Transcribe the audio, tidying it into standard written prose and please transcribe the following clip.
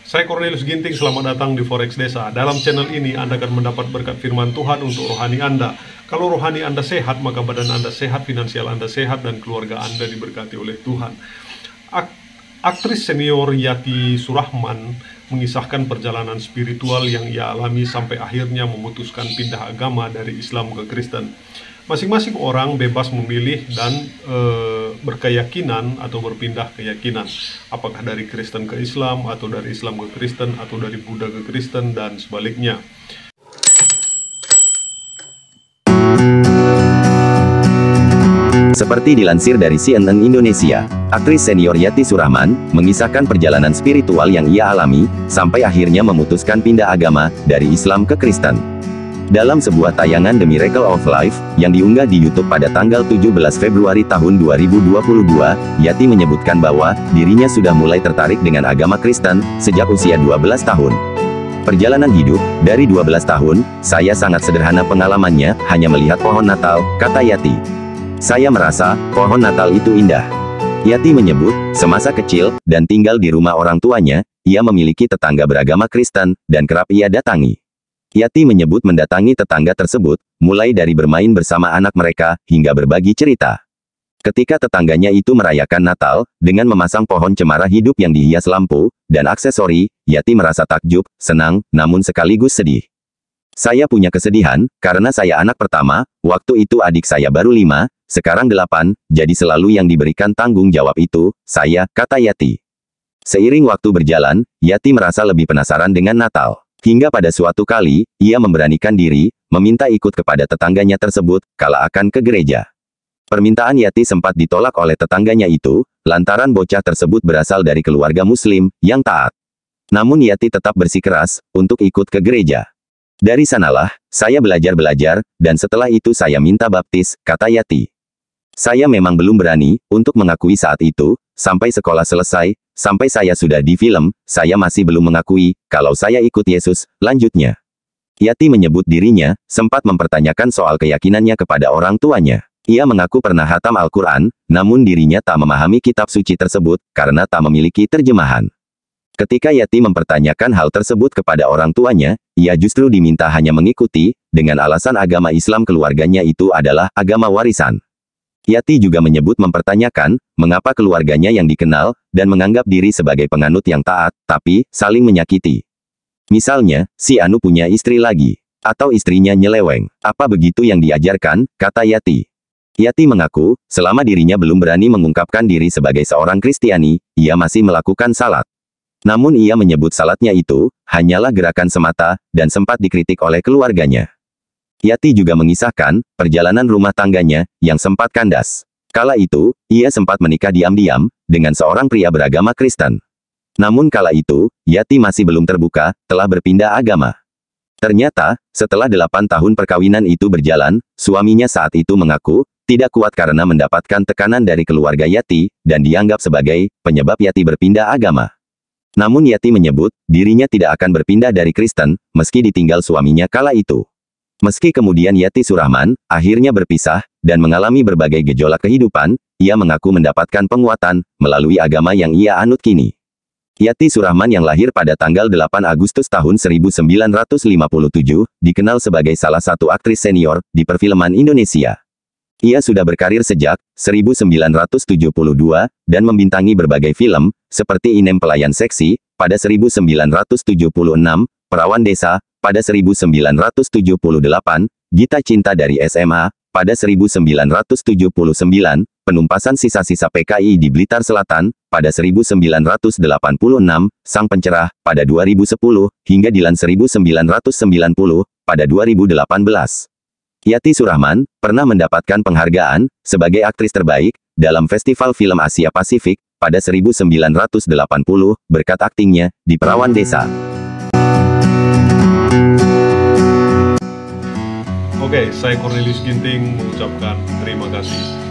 Saya Cornelius Ginting, selamat datang di Forex Desa. Dalam channel ini Anda akan mendapat berkat firman Tuhan untuk rohani Anda. Kalau rohani Anda sehat, maka badan Anda sehat, finansial Anda sehat, dan keluarga Anda diberkati oleh Tuhan. Aktris senior Yati Surahman mengisahkan perjalanan spiritual yang ia alami sampai akhirnya memutuskan pindah agama dari Islam ke Kristen. Masing-masing orang bebas memilih dan berkeyakinan atau berpindah keyakinan. Apakah dari Kristen ke Islam, atau dari Islam ke Kristen, atau dari Buddha ke Kristen, dan sebaliknya. Seperti dilansir dari CNN Indonesia, aktris senior Yati Surahman mengisahkan perjalanan spiritual yang ia alami sampai akhirnya memutuskan pindah agama dari Islam ke Kristen. Dalam sebuah tayangan The Miracle of Life yang diunggah di YouTube pada tanggal 17 Februari tahun 2022, Yati menyebutkan bahwa dirinya sudah mulai tertarik dengan agama Kristen sejak usia 12 tahun. Perjalanan hidup dari 12 tahun, saya sangat sederhana pengalamannya, hanya melihat pohon Natal, kata Yati. Saya merasa pohon Natal itu indah. Yati menyebut, semasa kecil dan tinggal di rumah orang tuanya, ia memiliki tetangga beragama Kristen dan kerap ia datangi. Yati menyebut mendatangi tetangga tersebut, mulai dari bermain bersama anak mereka, hingga berbagi cerita. Ketika tetangganya itu merayakan Natal, dengan memasang pohon cemara hidup yang dihias lampu, dan aksesori, Yati merasa takjub, senang, namun sekaligus sedih. Saya punya kesedihan, karena saya anak pertama, waktu itu adik saya baru 5, sekarang 8, jadi selalu yang diberikan tanggung jawab itu, saya, kata Yati. Seiring waktu berjalan, Yati merasa lebih penasaran dengan Natal. Hingga pada suatu kali, ia memberanikan diri, meminta ikut kepada tetangganya tersebut, kala akan ke gereja. Permintaan Yati sempat ditolak oleh tetangganya itu, lantaran bocah tersebut berasal dari keluarga Muslim, yang taat. Namun Yati tetap bersikeras, untuk ikut ke gereja. Dari sanalah, saya belajar, dan setelah itu saya minta baptis, kata Yati. Saya memang belum berani, untuk mengakui saat itu, sampai sekolah selesai, sampai saya sudah di film, saya masih belum mengakui, kalau saya ikut Yesus, lanjutnya. Yati menyebut dirinya, sempat mempertanyakan soal keyakinannya kepada orang tuanya. Ia mengaku pernah hatam Al-Quran, namun dirinya tak memahami kitab suci tersebut, karena tak memiliki terjemahan. Ketika Yati mempertanyakan hal tersebut kepada orang tuanya, ia justru diminta hanya mengikuti, dengan alasan agama Islam keluarganya itu adalah agama warisan. Yati juga menyebut mempertanyakan, mengapa keluarganya yang dikenal, dan menganggap diri sebagai penganut yang taat, tapi, saling menyakiti. Misalnya, si Anu punya istri lagi. Atau istrinya nyeleweng. Apa begitu yang diajarkan, kata Yati. Yati mengaku, selama dirinya belum berani mengungkapkan diri sebagai seorang Kristiani, ia masih melakukan salat. Namun ia menyebut salatnya itu, hanyalah gerakan semata, dan sempat dikritik oleh keluarganya. Yati juga mengisahkan, perjalanan rumah tangganya, yang sempat kandas. Kala itu, ia sempat menikah diam-diam, dengan seorang pria beragama Kristen. Namun kala itu, Yati masih belum terbuka, telah berpindah agama. Ternyata, setelah 8 tahun perkawinan itu berjalan, suaminya saat itu mengaku, tidak kuat karena mendapatkan tekanan dari keluarga Yati, dan dianggap sebagai penyebab Yati berpindah agama. Namun Yati menyebut, dirinya tidak akan berpindah dari Kristen, meski ditinggal suaminya kala itu. Meski kemudian Yati Surahman, akhirnya berpisah, dan mengalami berbagai gejolak kehidupan, ia mengaku mendapatkan penguatan, melalui agama yang ia anut kini. Yati Surahman yang lahir pada tanggal 8 Agustus tahun 1957, dikenal sebagai salah satu aktris senior, di perfilman Indonesia. Ia sudah berkarir sejak 1972, dan membintangi berbagai film, seperti Inem Pelayan Seksi, pada 1976, Perawan Desa, pada 1978, Gita Cinta dari SMA, pada 1979, Penumpasan Sisa-Sisa PKI di Blitar Selatan, pada 1986, Sang Pencerah, pada 2010, hingga Dilan 1990, pada 2018. Yati Surahman pernah mendapatkan penghargaan sebagai aktris terbaik dalam Festival Film Asia Pasifik pada 1980 berkat aktingnya di Perawan Desa. Oke, saya Cornelius Ginting mengucapkan terima kasih.